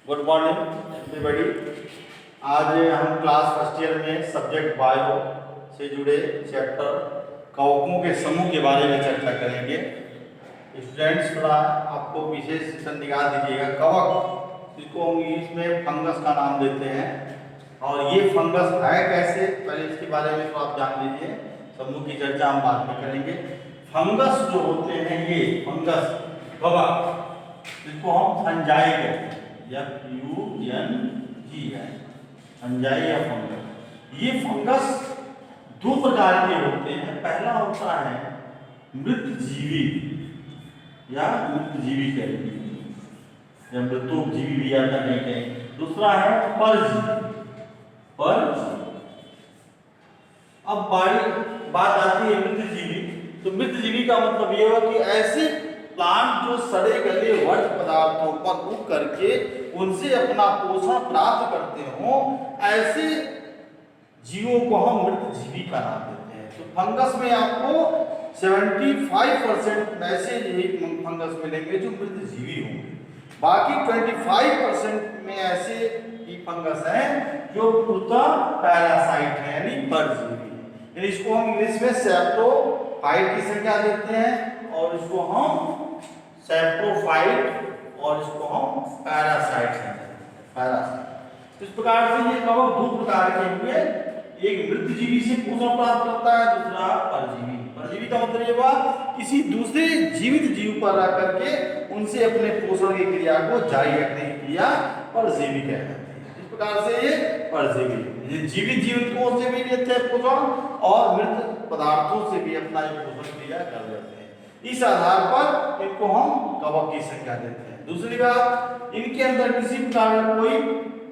Good morning everybody. आज हम class first year में सब्जेक्ट बायो से जुड़े चैप्टर कवकों के समूह के बारे में चर्चा करेंगे। स्टूडेंट्स थोड़ा आपको विशेष निगाह दीजिएगा। कवक, इसको हम इंग्लिश में फंगस का नाम देते हैं, और ये फंगस है कैसे, पहले इसके बारे में तो आप जान लीजिए। समूह की चर्चा हम बाद में करेंगे। फंगस जो होते हैं, ये फंगस कवक, इसको हम फंजाई कहते हैं, FUNG है, फंजाई या फंगस। ये फंगस दो प्रकार के होते हैं। पहला होता है मृतजीवी या मृतजीवी कहते हैं, या मृतोपजीवी भी आता है कहीं। दूसरा है परजीवी। अब बात आती है मृतजीवी। तो मृतजीवी का मतलब ये हुआ कि ऐसे प्लांट जो सड़े गले वर्ज्य पदार्थों पर उग करके उनसे अपना पोषण प्राप्त करते हो, ऐसे जीवों को हम मृतजीवी का नाम देते हैं। तो फंगस में आपको 75% ऐसे फंगस मिलेंगे जो मृतजीवी होंगे। बाकी 25% में ऐसे ही फंगस हैं जो पूर्णतः पैरासाइट है, यानी परजीवी। इसको हम इंग्लिश में सेप्टोफाइट की संज्ञा देते हैं, और इसको हम सेप्टोफाइट और इसको हम पैरासाइट पैरासाइट। इस प्रकार से ये कवक दो प्रकार के हुए। एक मृतजीवी से पोषण प्राप्त करता है, दूसरा परजीवी। परजीवी का मतलब ये हुआ किसी दूसरे जीवित जीव पर रह करके उनसे अपने पोषण की क्रिया को जारी रखने की क्रिया परजीवी कहते हैं। इस प्रकार से ये परजीवी जीवित जीवों से भी लेते हैं पोषण, और मृत पदार्थों से भी अपना पोषण क्रिया कर लेते हैं। इस आधार पर इनको हम कवक की संज्ञा देते हैं। दूसरी बात, इनके अंदर किसी प्रकार का कोई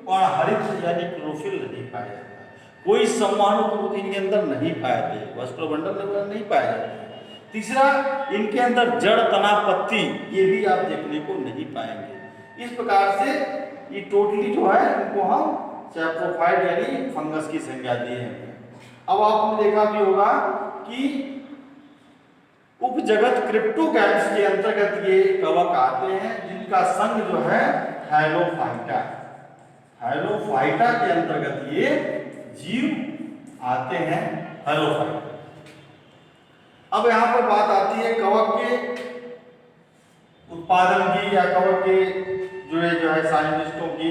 पर्णहरित यानी क्लोरोफिल नहीं पाया जाता, कोई संवहन इनके अंदर नहीं पाए जाते, वस्त्रोमंडल नहीं पाए जाते। तीसरा, इनके अंदर जड़, तना, पत्ती ये भी आप देखने को नहीं पाएंगे। इस प्रकार से ये टोटली जो है इनको हम सेप्टोफाइट यानी फंगस की संज्ञा दिए हैं। अब आपने देखा भी होगा कि उपजगत क्रिप्टोगैम्स के अंतर्गत ये कवक आते हैं, जिनका संघ जो है हैलोफाइटा। हैलोफाइटा के अंतर्गत ये जीव आते हैं, हैलोफाइटा। अब यहाँ पर बात आती है कवक के उत्पादन की या कवक के जुड़े जो है साइंटिस्टों की।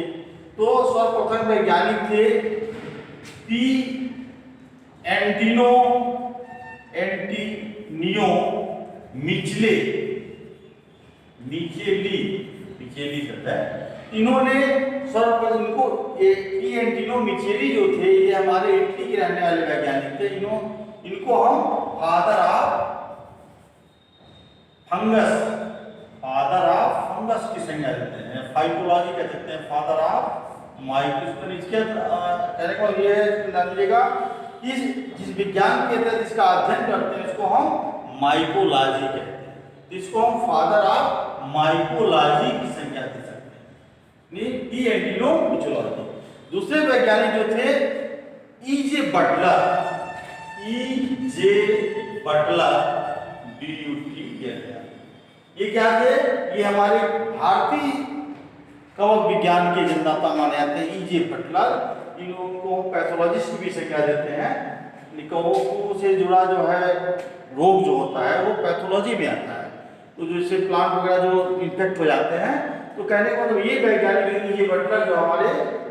तो सर्वप्रथम वैज्ञानिक थे पी एंटिनो मिचेली कहता है। इन्होंने सर्वप्रथम इनको पी एंटिनो मिचेली जो थे, ये हमारे इटली के रहने वाले वैज्ञानिक थे। इनको हम फादर ऑफ फंगस की संज्ञा देते हैं, फाइटोलॉजी कह सकते हैं, फादर ऑफ माइक्रोस्कोप। इसके कहने का ये लीजिएगा, इस जिस विज्ञान के तहत इसका अध्ययन करते हैं इसको हम माइकोलॉजी कहते हैं। इसको हम फादर ऑफ माइकोलॉजी की संज्ञा दे सकते हैं, पी एंटिनो मिचेली। दूसरे वैज्ञानिक जो थे ईजे बटलर BUT। ये क्या थे? ये हमारे भारतीय कवक विज्ञान के जन्मदाता माने जाते हैं, ईजे बटलर। इन लोगों को पैथोलॉजिस्ट भी संज्ञा देते हैं। कवकों से जुड़ा जो है रोग जो होता है वो पैथोलॉजी में आता है। तो जैसे प्लांट वगैरह जो इन्फेक्ट हो जाते हैं, तो कहने का मतलब ये वैज्ञानिक ये बटलर जो हमारे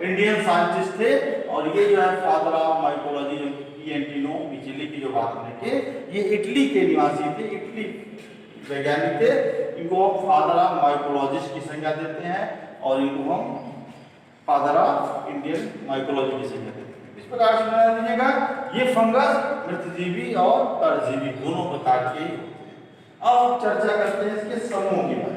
इंडियन साइंटिस्ट थे, और ये जो है फादर ऑफ माइकोलॉजी जो पी एंटिनो मिचेली की जो बात करने के, ये इटली के निवासी थे, इटली वैज्ञानिक थे। इनको फादर ऑफ माइकोलॉजिस्ट की संज्ञा देते हैं, और इनको हम फादर ऑफ इंडियन माइकोलॉजी की संज्ञा देते हैं। इस प्रकार से बना दीजिएगा। ये फंगस मृतजीवी और परजीवी दोनों प्रकार के होते हैं। अब चर्चा करते हैं इसके समूह के बारे में।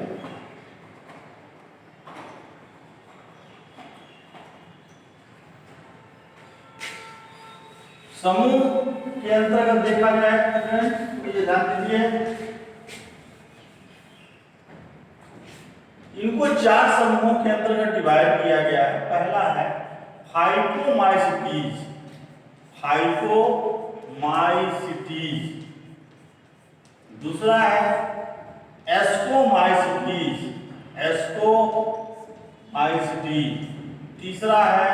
समूह के अंतर्गत देखा जाए तो ये ध्यान दीजिए, इनको 4 समूहों के अंतर्गत डिवाइड किया गया है। पहला है फाइटोमाइसीटीज, दूसरा है एस्कोमाइसीटीज, माइसिटी। तीसरा है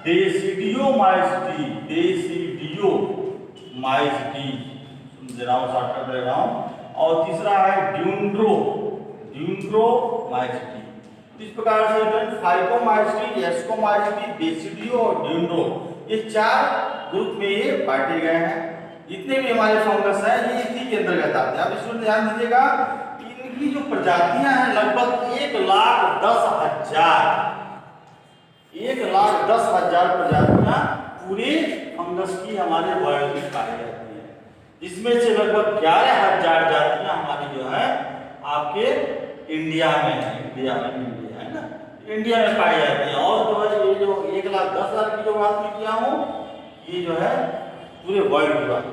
डेसिडियोमाइसिटी, डेसिडियोमाइसिटी, दे रहा हूँ शॉर्टकट दे रहा हूँ। और तीसरा है ड्यूंड्रोमाइसिटी। इस प्रकार से फाइकोमाइसिटी, एस्कोमाइसिटी, डेसिडियो और ड्यूंड्रो, ये 4 ग्रुप में ये बांटे गए हैं। जितने भी हमारे फंगस हैं ये इसी के अंतर्गत आते हैं। अब इसमें ध्यान दीजिएगा, इनकी जो प्रजातियां हैं लगभग 1,10,000 प्रजातियां पूरे फंगस की हमारे वर्ल्ड में पाई जाती है, जिसमें से लगभग 11,000 जातियां हमारी जो है आपके इंडिया में है, इंडिया है ना, इंडिया में पाई जाती है। और जो है ये जो 1,10,000 की जो बात मैं किया हूँ, ये जो है पूरे वर्ल्ड की बात,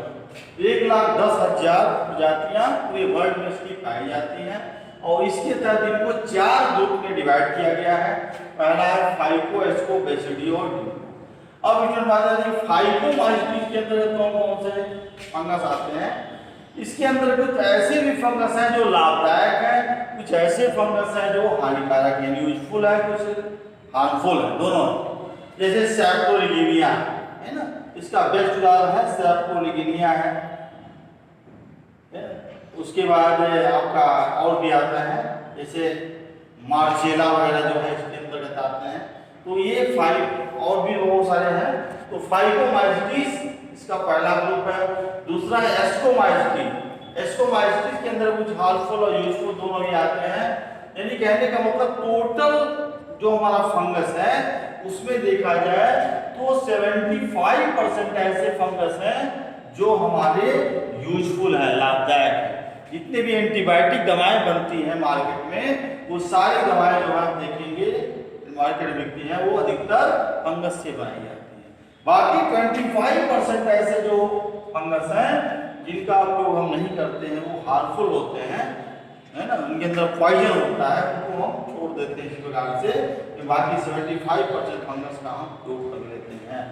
1,10,000 प्रजातियां पूरे वर्ल्ड में इसकी पाई जाती हैं। और इसके तहत इनको 4 ग्रुप में डिवाइड किया गया है। पहला है फाइको, एस्को, बेसिडियो और ड्यूंड्रो। अब इसमें बात है फाइकोमाइसिटी के अंतर्गत कौन कौन से फंगस आते हैं। इसके अंदर कुछ ऐसे भी फंगस हैं जो लाभदायक हैं, कुछ ऐसे फंगस हैं जो हानिकारक है, यूजफुल है, कुछ हार्मफुल है, दोनों। जैसे सैप्रोलिगिनिया है ना, इसका बेस्ट उदाहरण है सैप्रोलिगिनिया है। उसके बाद आपका और भी आता है जैसे मार्चेला वगैरह जो है इसके अंतर्गत आते हैं। तो ये 5 और भी बहुत सारे हैं। तो फाइकोमाइसिटीज इसका पहला ग्रुप है। दूसरा है एस्कोमाइसिटी। एस्कोमाइसिटीज के अंदर कुछ हार्मफुल और यूजफुल दोनों ही आते हैं। यानी कहने का मतलब टोटल जो हमारा फंगस है उसमें देखा जाए तो 75% ऐसे फंगस हैं जो हमारे यूजफुल है, लाभदायक है। जितने भी एंटीबायोटिक दवाएं बनती हैं मार्केट में, वो सारी दवाएं जो आप देखेंगे मार्केट में बिकती हैं वो अधिकतर फंगस से बनाई जाती हैं। बाकी 25% ऐसे जो फंगस हैं जिनका उपयोग हम नहीं करते हैं, वो हार्मफुल होते हैं, है ना, उनके अंदर पॉइजन होता है, उनको हम छोड़ देते हैं इस प्रकार से। बाकी 75% फंगस का हम उपयोग कर लेते हैं।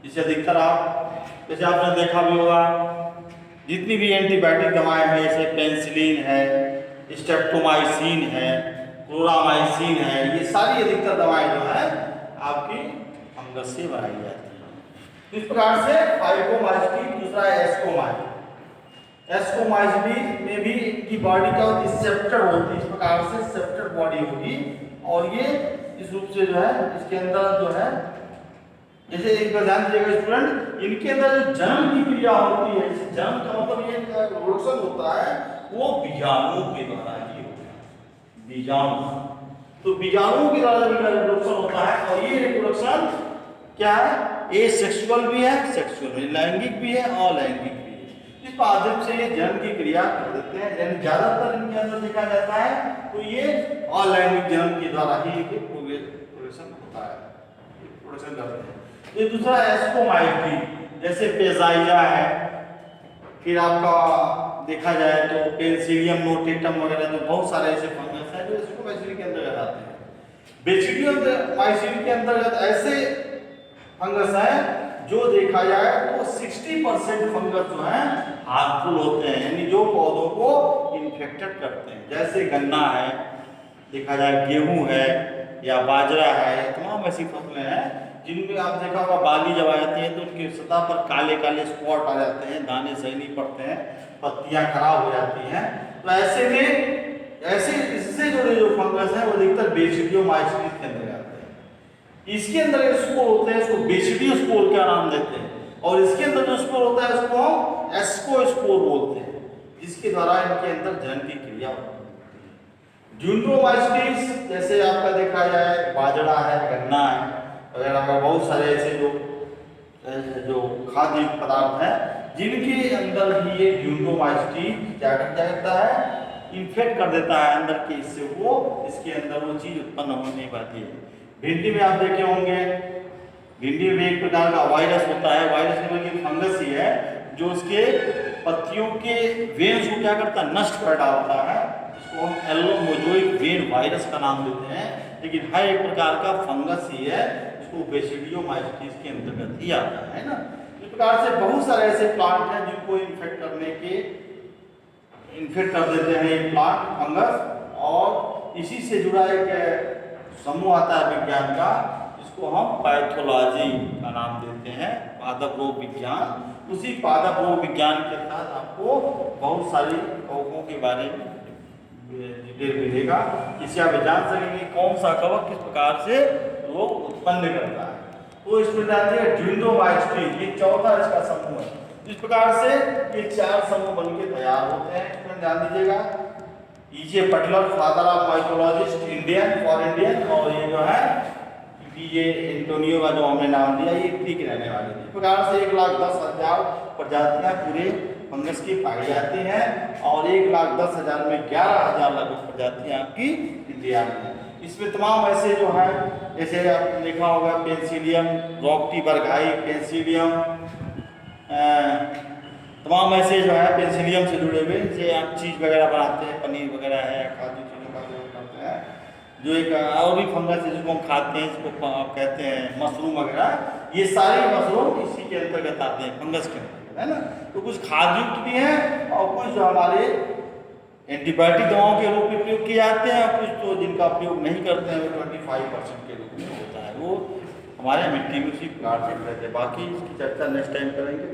इससे अधिकतर आप जैसे आपने देखा भी होगा जितनी भी एंटीबायोटिक दवाएं हैं, जैसे पेनिसिलिन है, स्ट्रेप्टोमाइसिन है, क्लोरामाइसिन है, ये सारी अधिकतर दवाएं जो है आपकी फंगस से बनाई जाती है। इस प्रकार से फाइकोमाइसिटी। दूसरा है एस्कोमाइसिटी। एस्कोमाइसिटी में भी इनकी बॉडी का सेप्टर होती है, इस प्रकार से सेप्टर बॉडी होगी। और ये इस रूप से जो है इसके अंदर जो है जैसे एक बार ध्यान दीजिएगा स्टूडेंट, इनके अंदर जो जन्म की क्रिया होती है, जन्म का मतलब ये रिप्रोडक्शन होता है, वो बीजाणुओं के द्वारा ही होता है, बीजाणु। तो बीजाणुओं के द्वारा रिप्रोडक्शन होता है। और ये रिप्रोडक्शन क्या है, एसेक्सुअल भी है, सेक्सुअल भी, लैंगिक भी है, अलैंगिक भी है। इस माध्यम से ये जन्म की क्रिया कर देते हैं। यानी ज्यादातर इनके अंदर देखा जाता है तो ये अलैंगिक जन्म के द्वारा ही रिप्रोडक्शन होता है, रिप्रोडक्शन करते हैं। ये दूसरा एस्कोमाइसिटी, जैसे पेजाइया है, फिर आपका देखा जाए तो पेनिसिलियम नोटेटम वगैरह, तो बहुत सारे ऐसे फंगस हैं जो एस्कोमाइसिटी के अंतर्गत आते हैं। बेसिडियोमाइसिटी के अंतर्गत ऐसे फंगस हैं जो देखा जाए तो 60% फंगस जो है हार्मफुल होते हैं, यानी जो पौधों को इन्फेक्टेड करते हैं। जैसे गन्ना है, देखा जाए गेहूं है या बाजरा है, तमाम ऐसी फसलें हैं जिनमें आप देखा होगा बाली जब आ जाती है तो उनकी सतह पर काले काले स्पॉट आ जाते हैं, दाने सही नहीं पड़ते हैं, पत्तियां खराब हो जाती हैं। तो ऐसे में ऐसे इससे जुड़े जो फंगस हैं वो अधिकतर बेसिडियोमाइसिटी के अंदर आते हैं। इसके अंदर जो स्पोर होते हैं इसको बेसिडियो स्पोर का नाम देते हैं, और इसके अंदर जो स्पोर होता है उसको हम एस्कोस्पोर बोलते हैं, जिसके द्वारा इनके अंदर जन्म की क्रिया होती है। ड्यूंड्रोमाइसिटीज जैसे आपका देखा जाए बाजरा है, गन्ना है वगैरह का, बहुत सारे ऐसे जो खाद्य पदार्थ हैं जिनके अंदर ही ये ड्यूंड्रोमाइसिटी क्या करता है, इन्फेक्ट कर देता है अंदर के, इससे वो इसके अंदर वो चीज उत्पन्न हो नहीं पाती है। भिंडी में आप देखे होंगे, भिंडी में एक प्रकार का वायरस होता है, वायरस मतलब फंगस ही है जो उसके पत्तियों के वेन्स को क्या करता है, नष्ट कर डालता है। इसको हम एल्लोमोजोइक वेन वायरस का नाम देते हैं, लेकिन हर एक प्रकार का फंगस ही है, इसको बेसिडियोमाइसिटीज के अंतर्गत ही आता है ना। इस प्रकार से बहुत सारे ऐसे प्लांट हैं जिनको इन्फेक्ट कर देते हैं ये प्लांट फंगस। और इसी से जुड़ा एक समूह आता है विज्ञान का, इसको हम पैथोलॉजी का नाम देते हैं, पादप रोग विज्ञान। उसी पादप रोग विज्ञान के साथ आपको बहुत सारी कवकों के बारे में डिटेल मिलेगा, इससे आप जान सकेंगे कौन सा कवक किस प्रकार से रोग उत्पन्न करता है। तो इसमें जान लीजिए ड्यूंडोमाइस्टीन, ये चौथा इसका समूह है। इस प्रकार से ये 4 समूह बनके तैयार होते हैं। इसमें जान लीजिएगा E J Butler, father of mycologist, Indian for Indian, और ये जो है ये एंटोनियो का जो हमने नाम दिया, ये इटली के रहने वाले थे। इस प्रकार से 1,10,000 प्रजातियां पूरे फंगस की पाई जाती हैं, और 1,10,000 में 11,000 लगभग प्रजातियां आपकी इंडिया में हैं। इसमें तमाम ऐसे जो है, जैसे आपने देखा होगा पेंसिलियम, रॉक्टी बर्गाई, पेंसिलियम, तमाम ऐसे जो है पेंसिलियम से जुड़े हुए, जैसे आप चीज़ वगैरह बनाते हैं, पनीर वगैरह है, खाद्य चीज़ों का प्रयोग करते हैं। जो एक और भी फंगस है जिसको हम खाते हैं, जिसको आप कहते हैं मशरूम वगैरह, ये सारे मशरूम इसी के अंतर्गत आते हैं, फंगस के अंतर्गत, है ना। तो कुछ खाद्युक्त भी हैं और कुछ जो हमारे एंटीबायोटिक दवाओं के रूप में प्रयोग किए जाते हैं, और कुछ तो जिनका प्रयोग नहीं करते हैं, वो 25% के रूप में होता है, वो हमारे मिट्टी में उसी प्रकार से रहते हैं। बाकी इसकी चर्चा नेक्स्ट टाइम करेंगे।